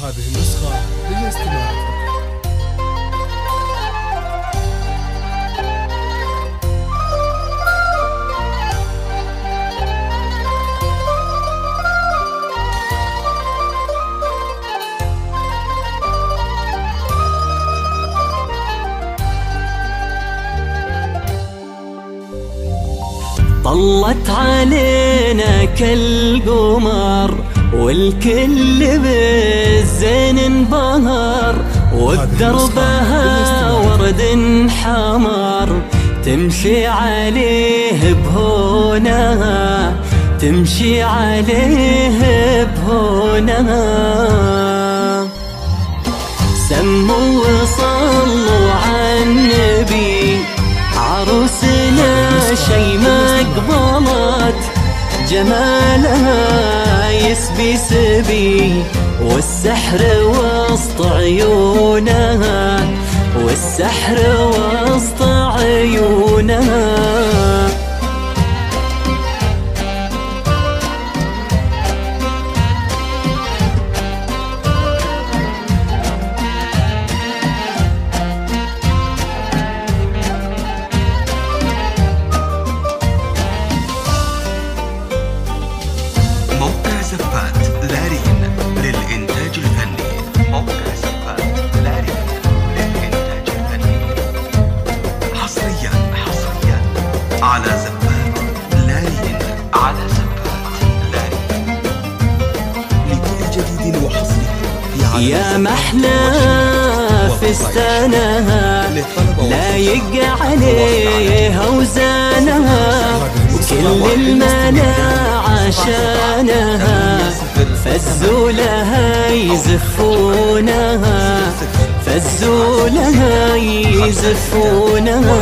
هذه النسخة للاستماع فقط. طلت علينا كالقمر والكل بالزين انبهر، وبدربها ورد حمر تمشي عليه بهونها، تمشي عليه بهونها. سموا وصلوا عالنبي عروسنا شي ما قبلت، جمالها يسبي سبي والسحر وسط عيونها، والسحر وسط عيونها. على زفات لارين، على زفات لارين، لكل جديد وحصري يا محلى فستانها لايق عليها وزانها، وكل الملا عشانها فزوا لها يزفونها، فزوا لها يزفونها.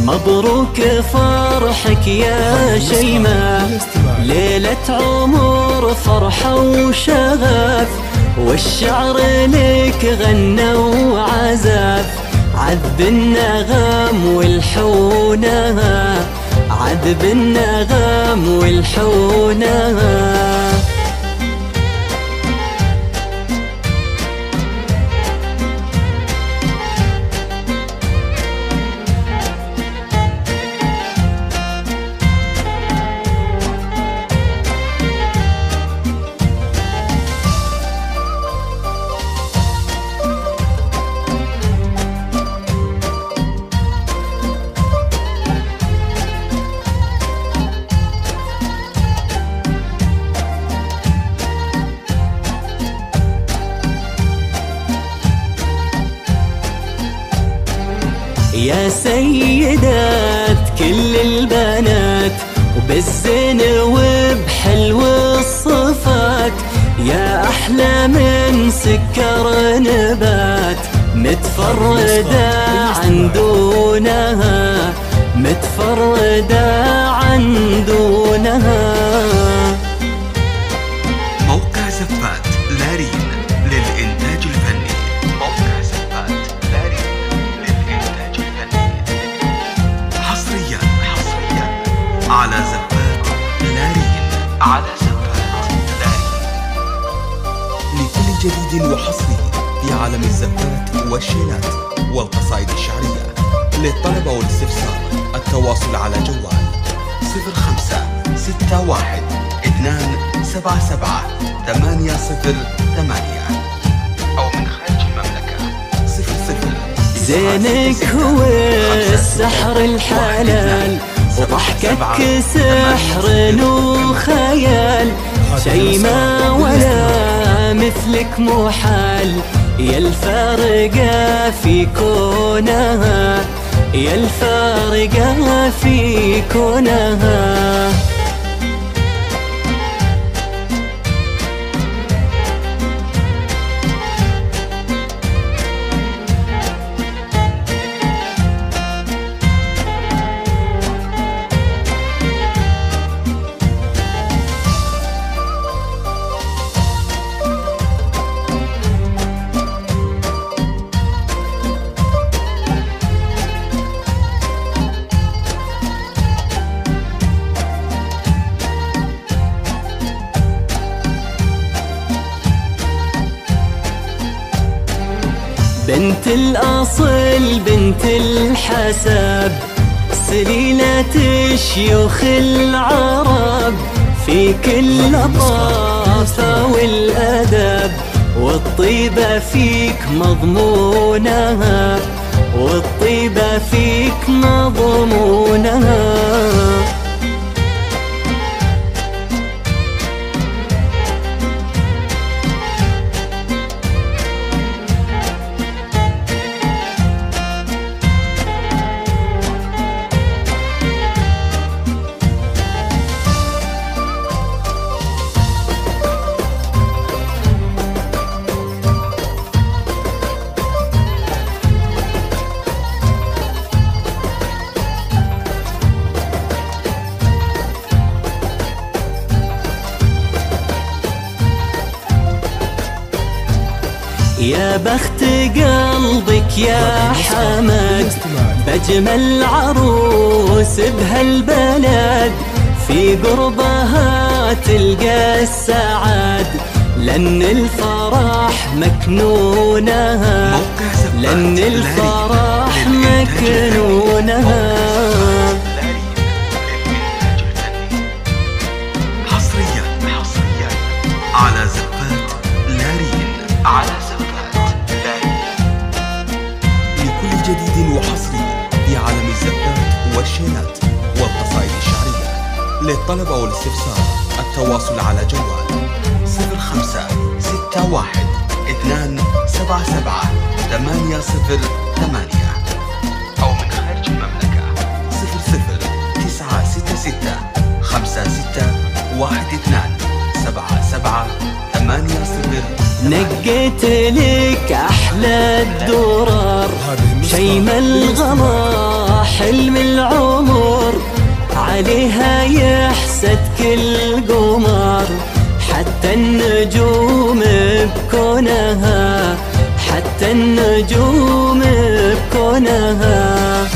مبروك فرحك يا شيماء، ليلة عمر فرحة وشغف، والشعر لك غنى وعزف، عذب النغم والحونها، عذب النغم والحونها. يا سيدات كل البنات وبالزين وبحلو الصفات، يا أحلى من سكر نبات، متفردة عن دونها، متفردة عن دونها. موقع زفات لارين للإنتاج الفني، موقع زفات لارين للإنتاج الفني، حصريا على زفات لارين، على زفات لارين، لكل جديد وحصري في عالم الزفات والشيلات والقصائد الشعرية. للطلب والاستفسار التواصل على جوال 0561277808 أو من خارج المملكة 00. زينك هو السحر الحلال، وضحكك سحر وخيال، شي ما ولا مثلك محال، يا الفارقة في كونها، يا الفارقة في كونها. بنت الأصل بنت الحسب، سليلة الشيوخ العرب، في كل لطافة والأدب، والطيبة فيك مضمونها، والطيبة فيك مضمونها. يا بخت قلبك يا حمد، بجمل عروس بهالبلد، في قربها تلقى السعد، لأن الفرح مكنونها، لأن الفرح مكنونها. حصريا على زفات لارين، على لكل جديد وحصري في عالم الزفات والشيلات والقصائد الشعرية. للطلب أو الاستفسار التواصل على جوال 0561-277-808 أو من خارج المملكة 0096-5612-77-80. نقيت لك أحلى الدرر، شيم الغلا حلم العمر، عليها يحسد كل قمر، حتى النجوم بكونها، حتى النجوم بكونها.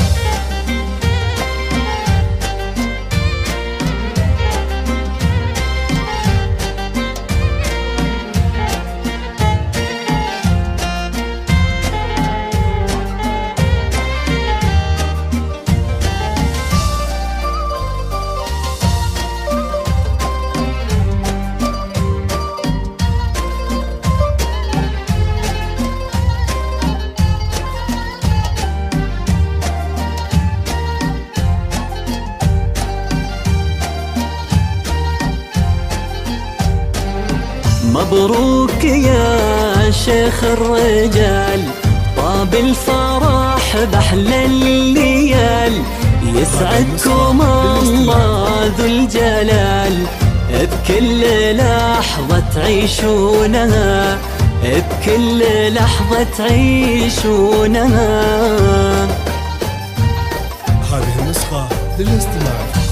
مبروك يا شيخ الرجال، طاب الفرح بأحلى الليال، يسعدكم الله ذو الجلال، بكل لحظة تعيشونها، بكل لحظة تعيشونها. هذه النسخة للاستماع.